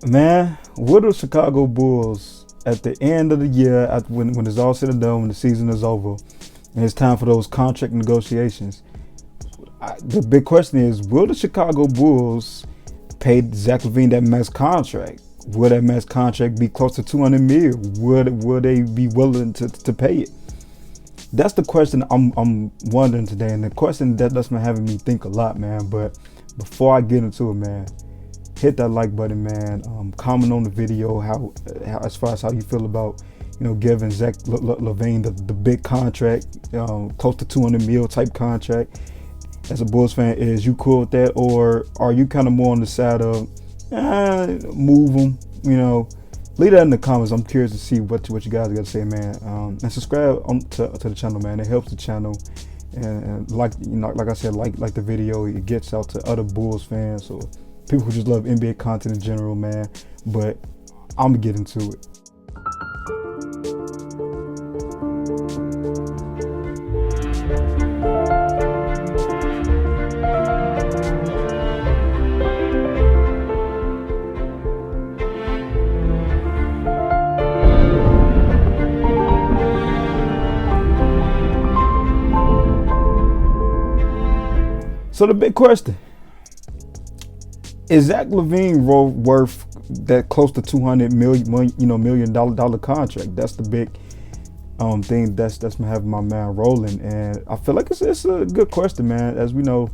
Man, will the Chicago Bulls at the end of the year, when it's all said and done, when the season is over, and it's time for those contract negotiations, the big question is, will the Chicago Bulls pay Zach Lavine that max contract? Will that max contract be close to 200 mil? Will they be willing to pay it? That's the question I'm wondering today, and the question that's been having me think a lot, man. But before I get into it, man, hit that like button, man. Comment on the video how as far as how you feel about giving Zach Lavine the big contract, close to 200 mil type contract. As a Bulls fan, is you cool with that, or are you kind of more on the side of move them? Leave that in the comments. I'm curious to see what you guys got to say, man. And subscribe to the channel, man. It helps the channel, and like I said, like the video. It gets out to other Bulls fans or people who just love NBA content in general, man. But I'm gonna get into it. So the big question is: Zach Lavine worth that close to $200 million contract? That's the big thing that's been having my mind rolling, and I feel like it's a good question, man. As we know,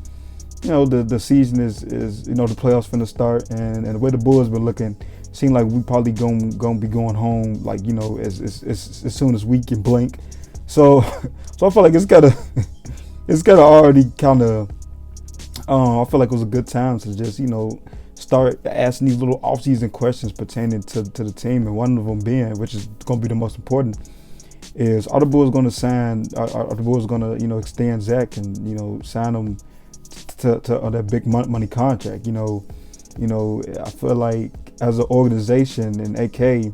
the season is the playoffs finna start, and the way the Bulls been looking, seem like we probably gonna be going home like as soon as we can blink. So I feel like it's gotta already kind of. I feel like it was a good time to just, start asking these little off-season questions pertaining to the team, and one of them being, which is going to be the most important, is are the Bulls going to sign? Are the Bulls going to, extend Zach and sign him to that big money contract? I feel like as an organization and AK, I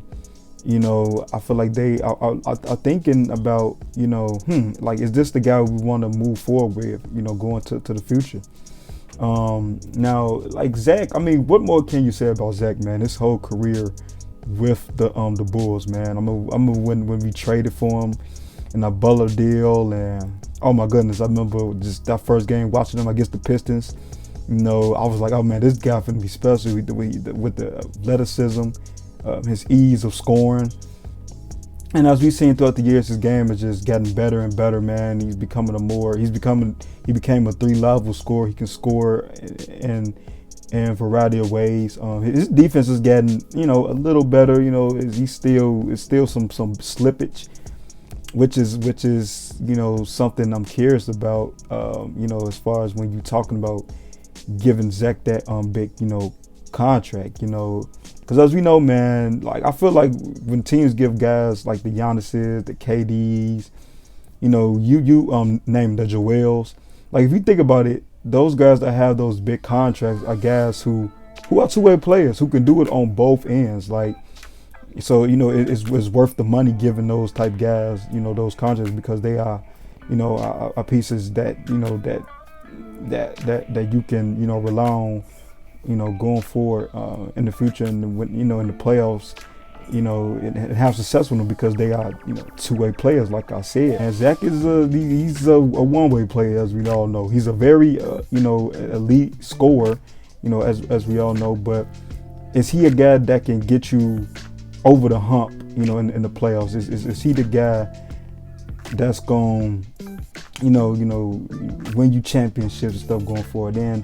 feel like they are thinking about, like, is this the guy we want to move forward with, going to the future? Now, like Zach, I mean, what more can you say about Zach, man? His whole career with the Bulls, man. When we traded for him in a Butler deal, and oh my goodness, I remember just that first game watching him against the Pistons. I was like, oh man, this guy finna be special with the athleticism, his ease of scoring. And as we've seen throughout the years, his game is just getting better and better, man. He became a 3-level scorer. He can score in a variety of ways. His defense is getting, a little better. It's still some slippage, which is something I'm curious about. As far as when you're talking about giving Zach that big contract, because as we know, man, like I feel like when teams give guys like the Giannis's, the KDs, you name the Joels, like if you think about it, those guys that have those big contracts are guys who are two-way players who can do it on both ends. Like, so it's worth the money giving those type guys those contracts, because they are are pieces that that you can rely on going forward in the future, and when in the playoffs, and have success with them, because they are two-way players, like I said. And Zach is he's a one-way player, as we all know. He's a very elite scorer, as we all know. But is he a guy that can get you over the hump, in the playoffs? Is he the guy that's going win you championships and stuff going forward? And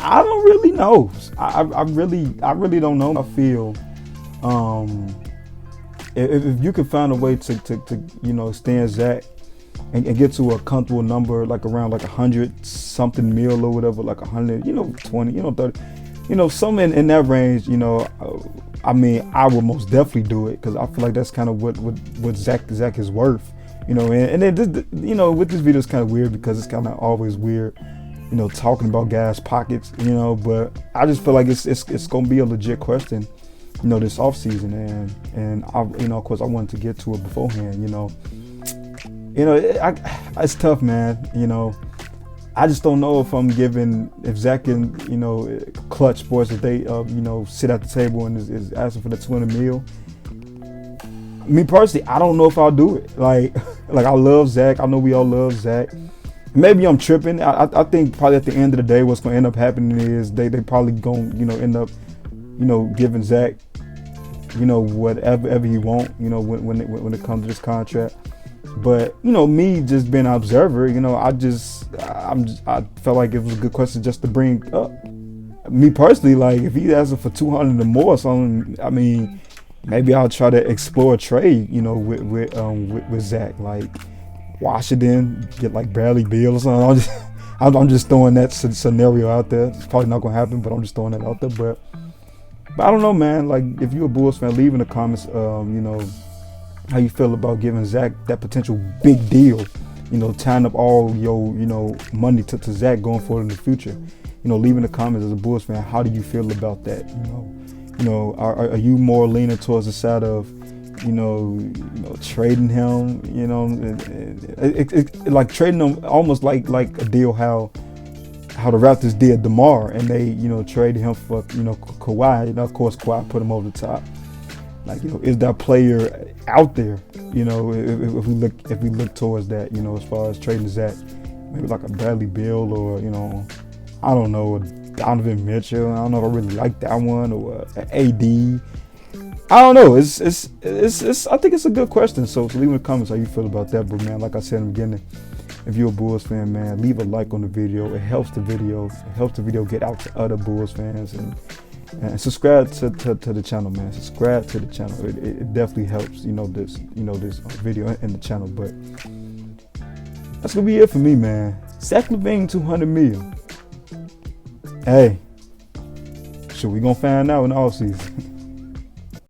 I don't really know. I really don't know. I feel if you can find a way to extend Zach and get to a comfortable number, like around like 100 something mil or whatever, like 100, 20, 30, something in that range, I mean, I would most definitely do it, because I feel like that's kind of what Zach is worth, and then this, with this video, it's kind of weird because it's kind of always weird, talking about guys' pockets, but I just feel like it's gonna be a legit question, this off season, and I, of course, I wanted to get to it beforehand, it's tough, man. I just don't know if I'm giving, if Zach and, Clutch Sports, if they, sit at the table and is asking for the 200 mil. Me personally, I don't know if I'll do it. Like I love Zach. I know we all love Zach. Maybe I'm tripping. I think probably at the end of the day, what's going to end up happening is they probably going to, end up, giving Zach, whatever he want, when it comes to this contract. But me just being an observer, I felt like it was a good question just to bring up. Me personally, like if he's asking for 200 or more or something, I mean, maybe I'll try to explore a trade, with Zach, like Washington, get like Bradley Beal or something. I'm just throwing that scenario out there. It's probably not gonna happen, but I'm just throwing that out there. But I don't know, man. Like if you're a Bulls fan, leave in the comments, how you feel about giving Zach that potential big deal, tying up all your, money to Zach going forward in the future. Leave in the comments as a Bulls fan, how do you feel about that? Are you more leaning towards the side of, trading him, like trading him almost like a deal how the Raptors did DeMar, and they, traded him for, Kawhi. Of course, Kawhi put him over the top. Like, is that player out there? If we look towards that, as far as trading Zach, maybe like a Bradley Beal or, I don't know, a Donovan Mitchell. I don't know if I really like that one, or AD. I don't know. It's I think it's a good question. So leave in the comments how you feel about that. But man, like I said in the beginning, if you're a Bulls fan, man, leave a like on the video. It helps the video. It helps the video get out to other Bulls fans, and subscribe to the channel, man. Subscribe to the channel. It definitely helps. This video and the channel. But that's gonna be it for me, man. Zach Lavine 200 mil. Hey, we gonna find out in the offseason.